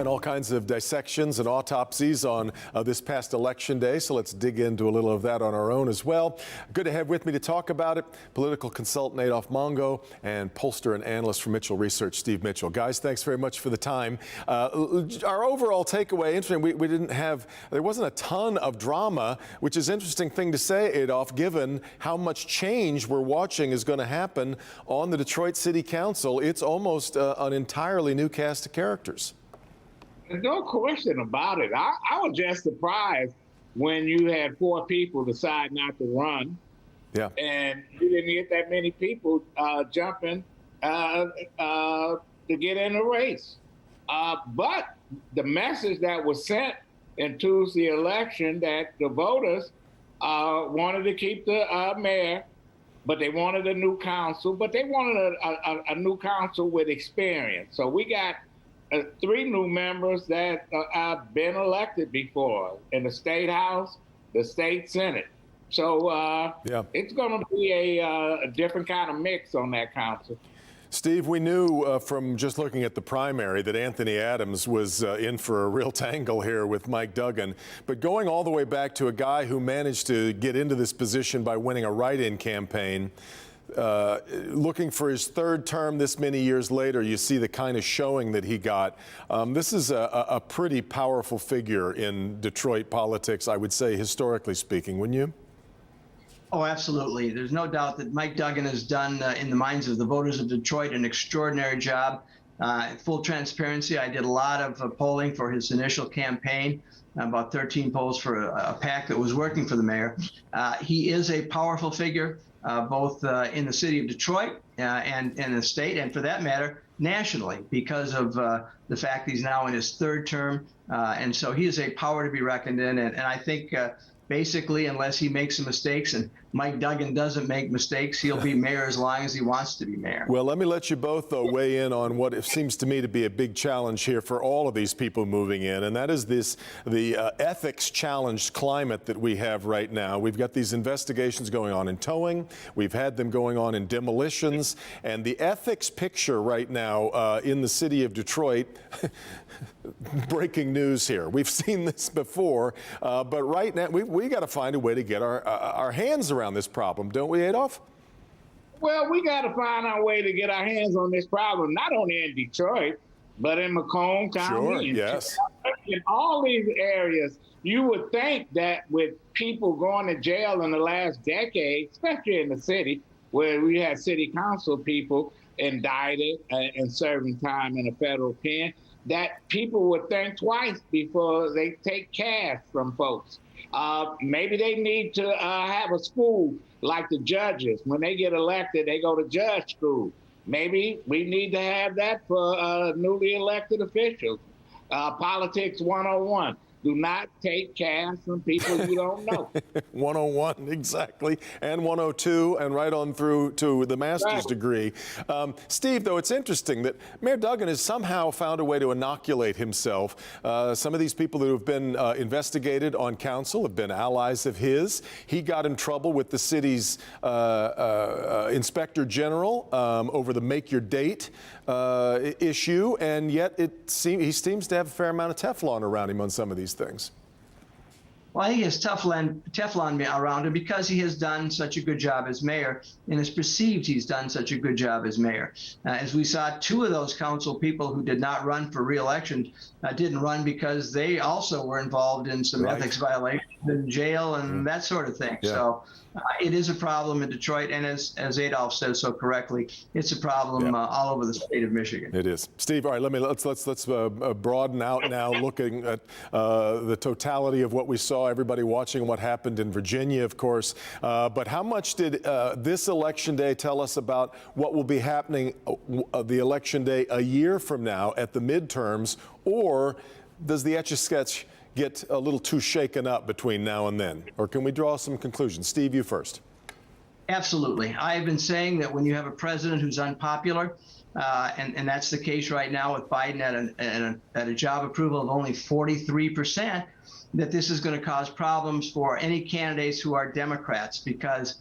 And all kinds of dissections and autopsies on this past election day. So let's dig into a little of that on our own as well. Good to have with me to talk about it, political consultant Adolph Mongo and pollster and analyst from Mitchell Research, Steve Mitchell. Guys, thanks very much for the time. Our overall takeaway, interesting, there wasn't a ton of drama, which is an interesting thing to say, Adolph, given how much change we're watching is going to happen on the Detroit City Council. It's almost an entirely new cast of characters. There's no question about it. I was just surprised when you had 4 people decide not to run. Yeah. And you didn't get that many people jumping to get in the race. But the message that was sent in Tuesday election that the voters wanted to keep the mayor, but they wanted a new council, but they wanted a new council with experience. So we got 3 new members that have been elected before in the State House, the State Senate. So it's going to be a different kind of mix on that council. Steve, we knew from just looking at the primary that Anthony Adams was in for a real tangle here with Mike Duggan. But going all the way back to a guy who managed to get into this position by winning a write-in campaign, looking for his 3rd term this many years later, you see the kind of showing that he got. This is a pretty powerful figure in Detroit politics, I would say, historically speaking, wouldn't you? Oh, absolutely. There's no doubt that Mike Duggan has done, in the minds of the voters of Detroit, an extraordinary job. Full transparency, I did a lot of polling for his initial campaign, about 13 polls for a PAC that was working for the mayor. He is a powerful figure, both in the city of Detroit and in the state, and for that matter, nationally, because of the fact he's now in his 3rd term. And so he is a power to be reckoned in. And I think basically, unless he makes some mistakes, and Mike Duggan doesn't make mistakes, he'll be mayor as long as he wants to be mayor. Well, let me let you both, though, weigh in on what it seems to me to be a big challenge here for all of these people moving in, and that is the ethics challenged climate that we have right now. We've got these investigations going on in towing. We've had them going on in demolitions, and the ethics picture right now in the city of Detroit, breaking news here. We've seen this before, but right now we got to find a way to get our hands around this problem, don't we, Adolph? Well, we got to find our way to get our hands on this problem, not only in Detroit, but in Macomb County. Sure, yes. In all these areas, you would think that with people going to jail in the last decade, especially in the city, where we had city council people indicted and serving time in a federal pen, that people would think twice before they take cash from folks. Maybe they need to have a school like the judges. When they get elected, they go to judge school. Maybe we need to have that for newly elected officials. Politics 101. Do not take cash from people you don't know. 101, exactly, and 102, and right on through to the master's degree. Steve, though, it's interesting that Mayor Duggan has somehow found a way to inoculate himself. Some of these people that have been investigated on council have been allies of his. He got in trouble with the city's inspector general over the make your date issue, and yet he seems to have a fair amount of Teflon around him on some of these things. Well, I think he has Teflon around him because he has done such a good job as mayor and is perceived he's done such a good job as mayor. As we saw, 2 of those council people who did not run for re-election didn't run because they also were involved in some ethics violations in jail and that sort of thing. Yeah. So it is a problem in Detroit, and as Adolph says so correctly, it's a problem all over the state of Michigan. It is. Steve, all right, let's broaden out now, looking at the totality of what we saw, everybody watching what happened in Virginia, of course. But how much did this election day tell us about what will be happening the election day a year from now at the midterms, or does the Etch-a-Sketch get a little too shaken up between now and then? Or can we draw some conclusions? Steve, you first. Absolutely. I've been saying that when you have a president who's unpopular, and that's the case right now with Biden at a job approval of only 43%, that this is going to cause problems for any candidates who are Democrats, because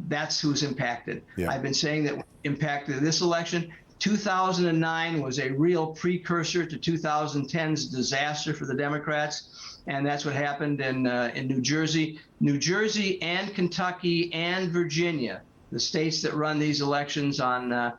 that's who's impacted. Yeah. I've been saying that what impacted this election 2009 was a real precursor to 2010's disaster for the Democrats, and that's what happened in New Jersey. New Jersey and Kentucky and Virginia, the states that run these elections on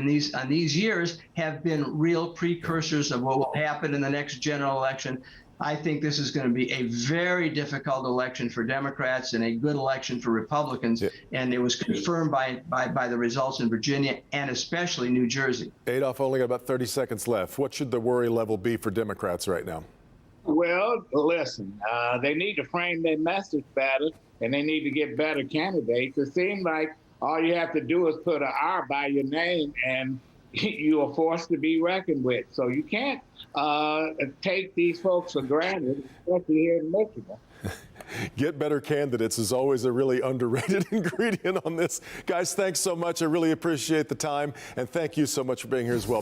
these years, have been real precursors of what will happen in the next general election. I think this is going to be a very difficult election for Democrats and a good election for Republicans. Yeah. And it was confirmed by the results in Virginia and especially New Jersey. Adolph, only got about 30 seconds left. What should the worry level be for Democrats right now? Well, listen, they need to frame their message better, and they need to get better candidates. It seems like all you have to do is put an R by your name, and you are forced to be reckoned with. So you can't take these folks for granted, especially here in Michigan. Get better candidates is always a really underrated ingredient on this. Guys, thanks so much. I really appreciate the time, and thank you so much for being here as well.